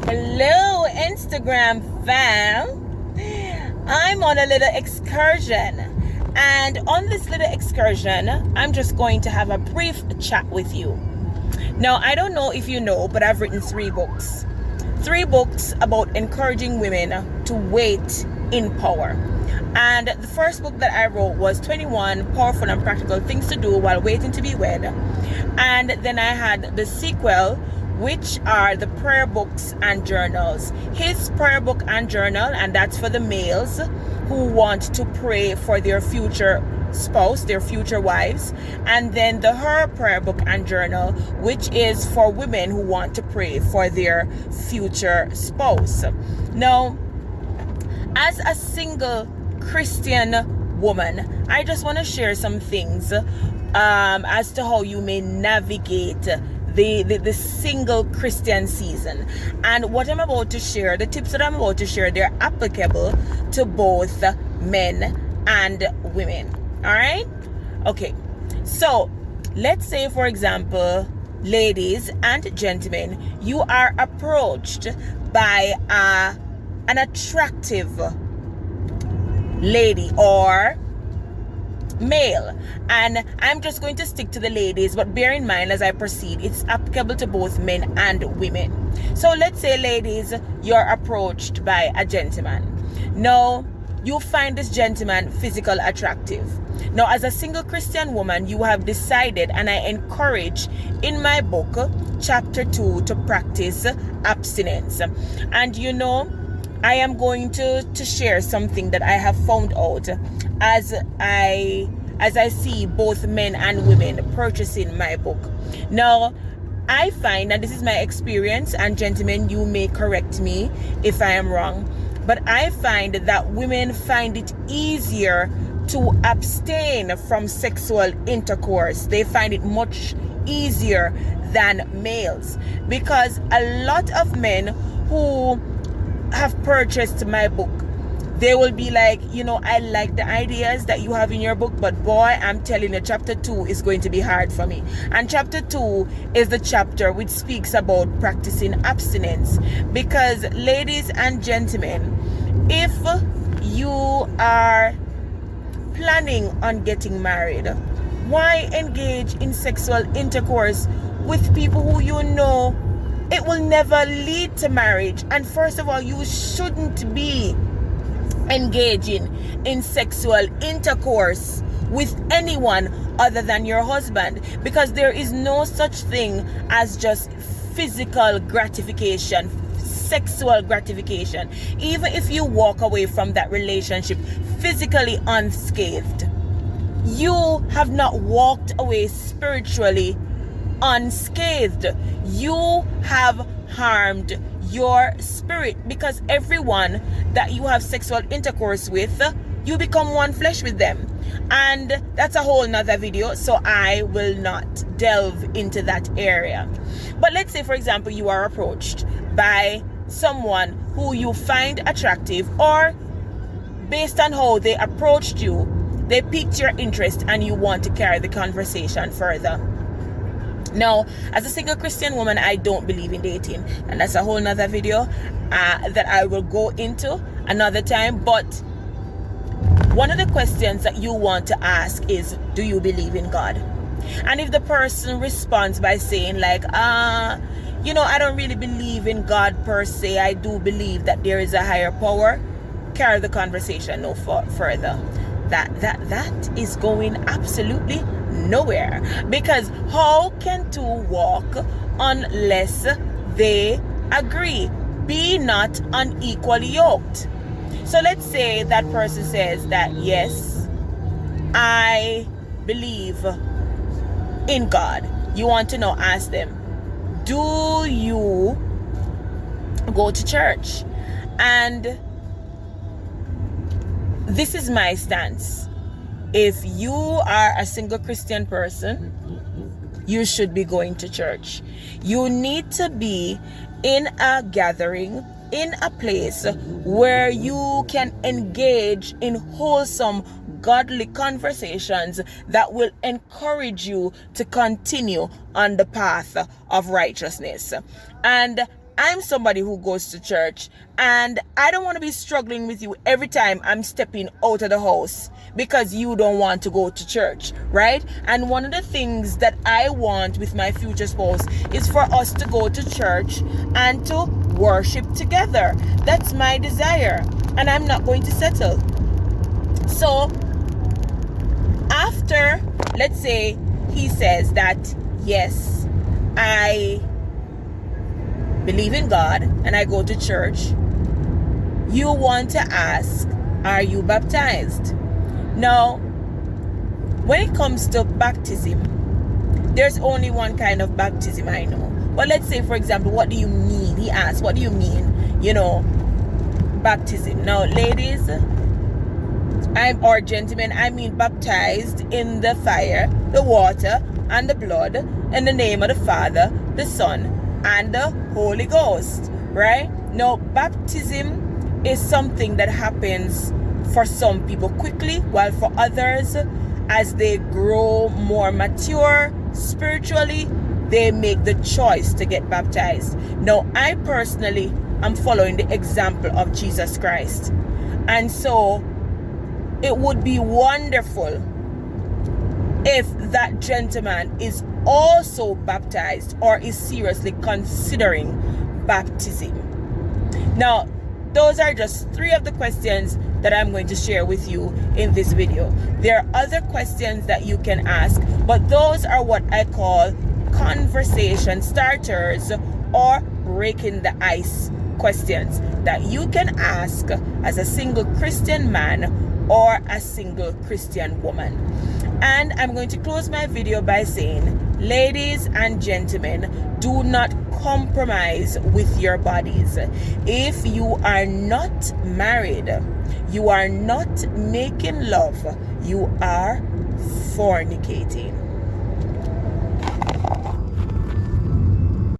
Hello, Instagram fam. I'm on a little excursion. And on this little excursion, I'm just going to have a brief chat with you. Now, I don't know if you know, but I've written 3 books. 3 books about encouraging women to wait in power. And the first book that I wrote was 21 Powerful and Practical Things to Do While Waiting to Be Wed. And then I had the sequel, which are the prayer books and journals. His prayer book and journal, and that's for the males who want to pray for their future spouse, their future wives. And then the her prayer book and journal, which is for women who want to pray for their future spouse. Now, as a single Christian woman, I just want to share some things as to how you may navigate the single Christian season. And what I'm about to share, the tips that I'm about to share, they're applicable to both men and women. All right? Okay. So let's say, for example, ladies and gentlemen, you are approached by an attractive lady or male, and I'm just going to stick to the ladies, but bear in mind as I proceed, it's applicable to both men and women. So let's say, ladies, you're approached by a gentleman. Now, you find this gentleman physical attractive. Now, as a single Christian woman, you have decided, and I encourage in my book, chapter 2, to practice abstinence. And you know, I am going to share something that I have found out as I see both men and women purchasing my book. Now, I find, and this is my experience, and gentlemen, you may correct me if I am wrong, but I find that women find it easier to abstain from sexual intercourse. They find it much easier than males, because a lot of men who have purchased my book, they will be like, you know, I like the ideas that you have in your book, but boy, I'm telling you, chapter 2 is going to be hard for me. And chapter 2 is the chapter which speaks about practicing abstinence. Because, ladies and gentlemen, if you are planning on getting married, why engage in sexual intercourse with people who you know it will never lead to marriage? And first of all, you shouldn't be engaging in sexual intercourse with anyone other than your husband, because there is no such thing as just physical gratification, sexual gratification. Even if you walk away from that relationship physically unscathed, you have not walked away spiritually unscathed. You have harmed your spirit, because everyone that you have sexual intercourse with, you become one flesh with them. And that's a whole nother video, so I will not delve into that area. But let's say, for example, you are approached by someone who you find attractive, or based on how they approached you, they piqued your interest and you want to carry the conversation further. Now, as a single Christian woman, I don't believe in dating, and that's a whole nother video that I will go into another time. But one of the questions that you want to ask is, do you believe in God? And if the person responds by saying like, you know, I don't really believe in God per se, I do believe that there is a higher power, carry the conversation no further. That is going absolutely nowhere, because how can 2 walk unless they agree? Be not unequally yoked. So let's say that person says that, yes, I believe in God. You want to know, ask them, do you go to church? And this is my stance. If you are a single Christian person, you should be going to church. You need to be in a gathering, in a place where you can engage in wholesome, godly conversations that will encourage you to continue on the path of righteousness. And I'm somebody who goes to church, and I don't want to be struggling with you every time I'm stepping out of the house because you don't want to go to church, right? And one of the things that I want with my future spouse is for us to go to church and to worship together. That's my desire, and I'm not going to settle. So after, let's say, he says that, yes, I believe in God and I go to church, you want to ask, are you baptized? Now, when it comes to baptism, there's only one kind of baptism I know. But let's say, for example, what do you mean? He asked, what do you mean, baptism? Now, ladies, or gentlemen, I mean baptized in the fire, the water, and the blood, in the name of the Father, the Son, and the Holy Ghost, right? Now, baptism is something that happens for some people quickly, while for others, as they grow more mature spiritually, they make the choice to get baptized. Now, I personally am following the example of Jesus Christ. And so, it would be wonderful if that gentleman is also baptized or is seriously considering baptism. Now, those are just 3 of the questions that I'm going to share with you in this video. There are other questions that you can ask, but those are what I call conversation starters or breaking the ice questions that you can ask as a single Christian man or a single Christian woman. And I'm going to close my video by saying, ladies and gentlemen, do not compromise with your bodies. If you are not married, you are not making love, you are fornicating.